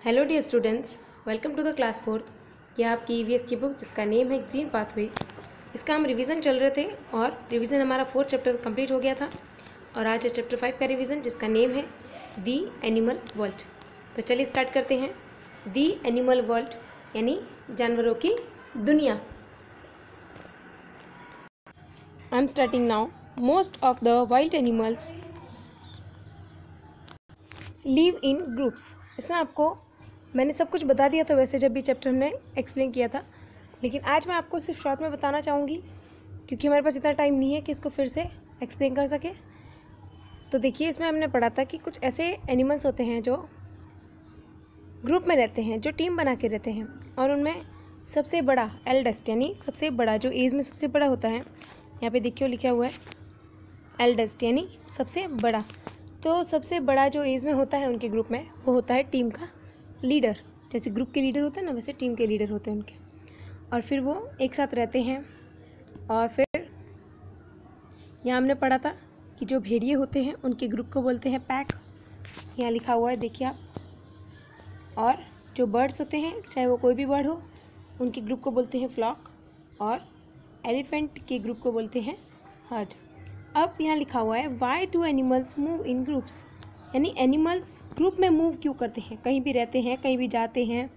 Hello dear students, welcome to the class 4th। यह आपकी EVS की बुक जिसका नेम है ग्रीन पाथवे। इसका हम रिवीजन चल रहे थे और रिवीजन हमारा 4th चैप्टर कंप्लीट हो गया था और आज है चैप्टर 5 का रिवीजन जिसका नेम है दी एनिमल वर्ल्ड। तो चलिए स्टार्ट करते हैं। दी एनिमल वर्ल्ड यानी जानवरों की दुनिया। I am starting now. Most of the wild animals live in groups. इसमें आपको मैंने सब कुछ बता दिया था वैसे जब भी चैप्टर हमने एक्सप्लेन किया था, लेकिन आज मैं आपको सिर्फ शॉर्ट में बताना चाहूँगी क्योंकि हमारे पास इतना टाइम नहीं है कि इसको फिर से एक्सप्लेन कर सके। तो देखिए, इसमें हमने पढ़ा था कि कुछ ऐसे एनिमल्स होते हैं जो ग्रुप में रहते हैं, जो टीम बना के रहते हैं, और उनमें सबसे बड़ा एल्डेस्ट यानी सबसे बड़ा जो एज में सबसे बड़ा होता है, यहाँ पे देखिए लिखा हुआ है एल्डेस्ट यानी सबसे बड़ा। तो सबसे बड़ा जो एज में होता है उनके ग्रुप में वो होता है टीम का लीडर। जैसे ग्रुप के लीडर होते हैं ना, वैसे टीम के लीडर होते हैं उनके। और फिर वो एक साथ रहते हैं। और फिर यहाँ हमने पढ़ा था कि जो भेड़िए होते हैं उनके ग्रुप को बोलते हैं पैक, यहाँ लिखा हुआ है देखिए आप। और जो बर्ड्स होते हैं, चाहे वो कोई भी बर्ड हो, उनके ग्रुप को बोलते हैं फ्लॉक। और एलिफेंट के ग्रुप को बोलते हैं हर्ड। अब यहाँ लिखा हुआ है why do animals move in groups, यानी एनिमल्स ग्रुप में मूव क्यों करते हैं, कहीं भी रहते हैं, कहीं भी जाते हैं,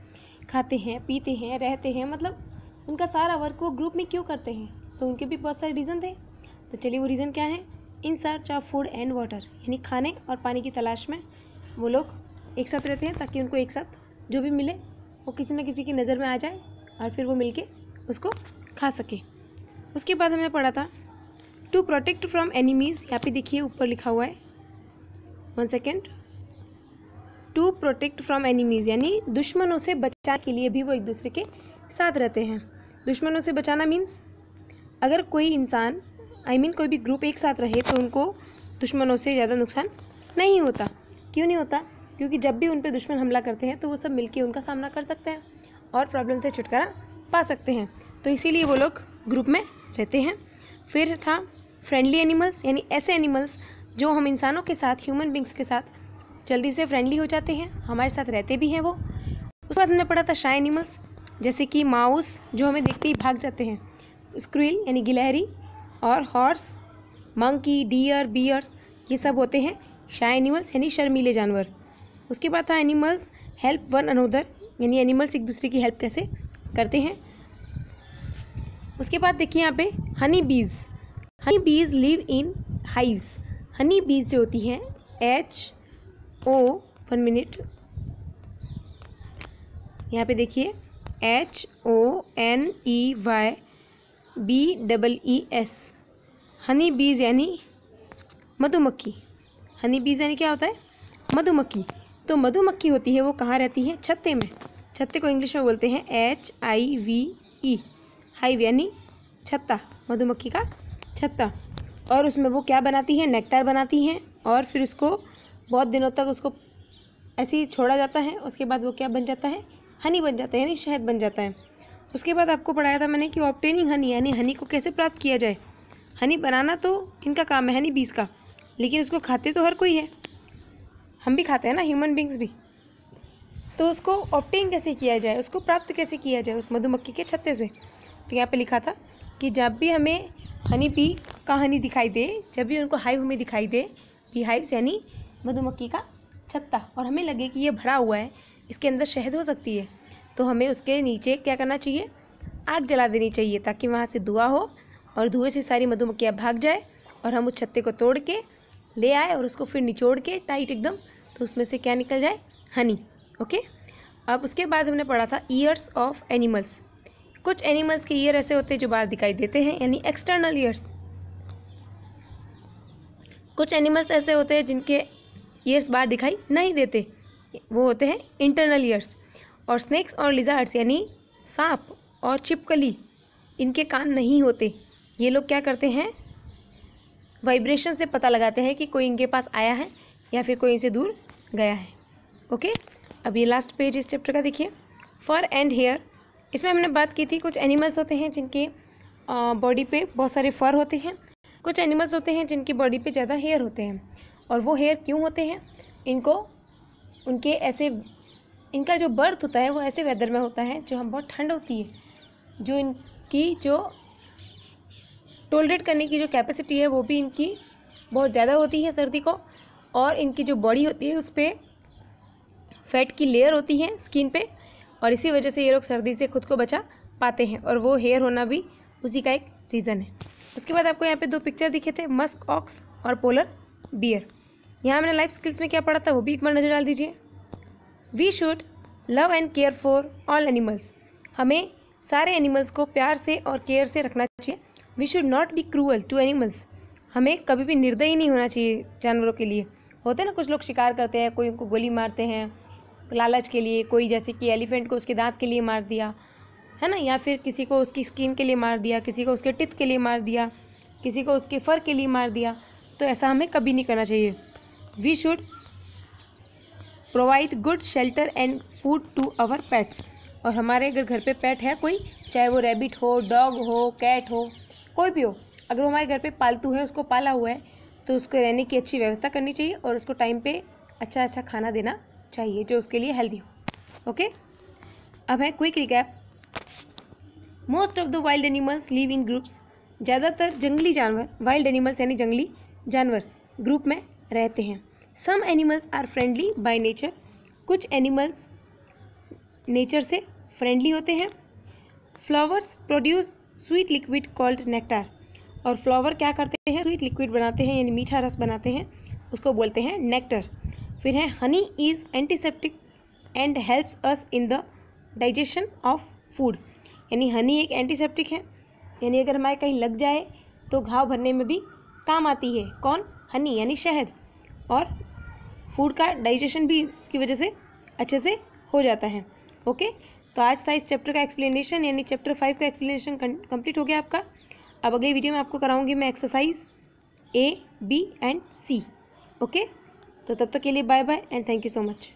खाते हैं, पीते हैं, रहते हैं, मतलब उनका सारा वर्क वो ग्रुप में क्यों करते हैं। तो उनके भी बहुत सारे रीज़न थे। तो चलिए वो रीज़न क्या है। In search of food and water, यानी खाने और पानी की तलाश में वो लोग एक साथ रहते हैं ताकि उनको एक साथ जो भी मिले वो किसी न किसी की नज़र में आ जाए और फिर वो मिल के उसको खा सके। उसके बाद हमने पढ़ा था टू प्रोटेक्ट फ्रॉम एनिमीज़। यहाँ पे देखिए ऊपर लिखा हुआ है, 1 second, to protect from enemies यानी दुश्मनों से बचाने के लिए भी वो एक दूसरे के साथ रहते हैं। दुश्मनों से बचाना मीन्स अगर कोई इंसान कोई भी ग्रुप एक साथ रहे तो उनको दुश्मनों से ज़्यादा नुकसान नहीं होता। क्यों नहीं होता? क्योंकि जब भी उन पर दुश्मन हमला करते हैं तो वो सब मिलके उनका सामना कर सकते हैं और प्रॉब्लम से छुटकारा पा सकते हैं। तो इसीलिए वो लोग ग्रुप में रहते हैं। फिर था फ्रेंडली एनिमल्स, यानी ऐसे एनिमल्स जो हम इंसानों के साथ, ह्यूमन बींग्स के साथ जल्दी से फ्रेंडली हो जाते हैं, हमारे साथ रहते भी हैं वो। उसके बाद हमने पढ़ा था शाय एनिमल्स, जैसे कि माउस जो हमें देखते ही भाग जाते हैं, स्क्विल यानी गिलहरी, और हॉर्स, मंकी, डियर, बियर्स, ये सब होते हैं शाय एनिमल्स यानी शर्मीले जानवर। उसके बाद था एनिमल्स हेल्प वन अनोदर, यानी एनिमल्स एक दूसरे की हेल्प कैसे करते हैं। उसके बाद देखिए यहाँ पे हनी बीज। हनी बीज लिव इन हाइव्स। हनी बीज जो होती हैं HO 1 मिनट, यहाँ पे देखिए HONEYBEES, हनी बीज यानी मधुमक्खी। हनी बीज यानी क्या होता है? मधुमक्खी। तो मधुमक्खी होती है वो कहाँ रहती है? छत्ते में। छत्ते को इंग्लिश में बोलते हैं HIVE, हाइव यानी छत्ता, मधुमक्खी का छत्ता। और उसमें वो क्या बनाती हैं? नेक्टार बनाती हैं और फिर उसको बहुत दिनों तक उसको ऐसे ही छोड़ा जाता है। उसके बाद वो क्या बन जाता है? हनी बन जाता है, यानी शहद बन जाता है। उसके बाद आपको पढ़ाया था मैंने कि ऑब्टेनिंग हनी, यानी हनी को कैसे प्राप्त किया जाए। हनी बनाना तो इनका काम है, हनी बीज का, लेकिन उसको खाते तो हर कोई है, हम भी खाते हैं ना, ह्यूमन बींग्स भी। तो उसको ऑब्टेन कैसे किया जाए, उसको प्राप्त कैसे किया जाए उस मधुमक्खी के छत्ते से। तो यहाँ पे लिखा था कि जब भी हमें हनी बी का हनी दिखाई दे, जब भी उनको हाइव हमें दिखाई दे, बी हाइव्स यानी मधुमक्खी का छत्ता, और हमें लगे कि ये भरा हुआ है, इसके अंदर शहद हो सकती है, तो हमें उसके नीचे क्या करना चाहिए? आग जला देनी चाहिए ताकि वहाँ से धुआं हो और धुएं से सारी मधुमक्खियाँ भाग जाए और हम उस छत्ते को तोड़ के ले आए और उसको फिर निचोड़ के टाइट एकदम, तो उसमें से क्या निकल जाए? हनी। ओके। अब उसके बाद हमने पढ़ा था ईयर्स ऑफ एनिमल्स। कुछ एनिमल्स के ईयर ऐसे होते हैं जो बाहर दिखाई देते हैं, यानी एक्सटर्नल ईयर्स। कुछ एनिमल्स ऐसे होते हैं जिनके ईयर्स बाहर दिखाई नहीं देते, वो होते हैं इंटरनल ईयर्स। और स्नेक्स और लिजार्ड्स यानी सांप और छिपकली, इनके कान नहीं होते। ये लोग क्या करते हैं? वाइब्रेशन से पता लगाते हैं कि कोई इनके पास आया है या फिर कोई इनसे दूर गया है। ओके। अब ये लास्ट पेज इस चैप्टर का देखिए, फर एंड हेयर। इसमें हमने बात की थी कुछ एनिमल्स होते हैं जिनके बॉडी पे बहुत सारे फर होते हैं, कुछ एनिमल्स होते हैं जिनकी बॉडी पे ज़्यादा हेयर होते हैं। और वो हेयर क्यों होते हैं? इनको उनके ऐसे इनका जो बर्थ होता है वो ऐसे वेदर में होता है जो हम बहुत ठंड होती है, जो इनकी जो टॉलरेट करने की जो कैपेसिटी है वो भी इनकी बहुत ज़्यादा होती है सर्दी को, और इनकी जो बॉडी होती है उस पर फैट की लेयर होती है स्किन पे, और इसी वजह से ये लोग सर्दी से खुद को बचा पाते हैं, और वो हेयर होना भी उसी का एक रीज़न है। उसके बाद आपको यहाँ पे 2 पिक्चर दिखे थे, मस्क ऑक्स और पोलर बियर। यहाँ मैंने लाइफ स्किल्स में क्या पढ़ा था वो भी एक बार नज़र डाल दीजिए। We should love and care for all animals, हमें सारे एनिमल्स को प्यार से और केयर से रखना चाहिए। We should not be cruel to animals, हमें कभी भी निर्दयी नहीं होना चाहिए जानवरों के लिए। होते हैं ना कुछ लोग शिकार करते हैं, कोई उनको गोली मारते हैं लालच के लिए, कोई जैसे कि एलिफेंट को उसके दांत के लिए मार दिया है ना, या फिर किसी को उसकी स्किन के लिए मार दिया, किसी को उसके टिथ के लिए मार दिया, किसी को उसके फर के लिए मार दिया। तो ऐसा हमें कभी नहीं करना चाहिए। We should provide good shelter and food to our pets, और हमारे अगर घर पे पेट है कोई, चाहे वो रैबिट हो, डॉग हो, कैट हो, कोई भी हो, अगर हमारे घर पे पालतू है, उसको पाला हुआ है, तो उसको रहने की अच्छी व्यवस्था करनी चाहिए और उसको टाइम पे अच्छा अच्छा खाना देना चाहिए जो उसके लिए हेल्दी हो। ओके, अब है quick recap. Most of the wild animals live in groups, ज़्यादातर जंगली जानवर, वाइल्ड एनिमल्स यानी जंगली जानवर, ग्रुप में रहते हैं। Some animals are friendly by nature, कुछ एनिमल्स नेचर से फ्रेंडली होते हैं। Flowers produce sweet liquid called nectar, और फ्लावर क्या करते हैं, स्वीट लिक्विड बनाते हैं यानी मीठा रस बनाते हैं, उसको बोलते हैं नेक्टर। फिर है Honey is antiseptic and helps us in the digestion of food, यानी हनी एक एंटीसेप्टिक है, यानी अगर हमारे कहीं लग जाए तो घाव भरने में भी काम आती है। कौन? हनी यानी शहद, और फूड का डाइजेशन भी इसकी वजह से अच्छे से हो जाता है। ओके, तो आज था इस चैप्टर का एक्सप्लेनेशन, यानी चैप्टर 5 का एक्सप्लेनेशन कंप्लीट हो गया आपका। अब अगली वीडियो में आपको कराऊंगी मैं exercise A, B and C। Okay, तो तब तक के लिए bye bye and thank you so much.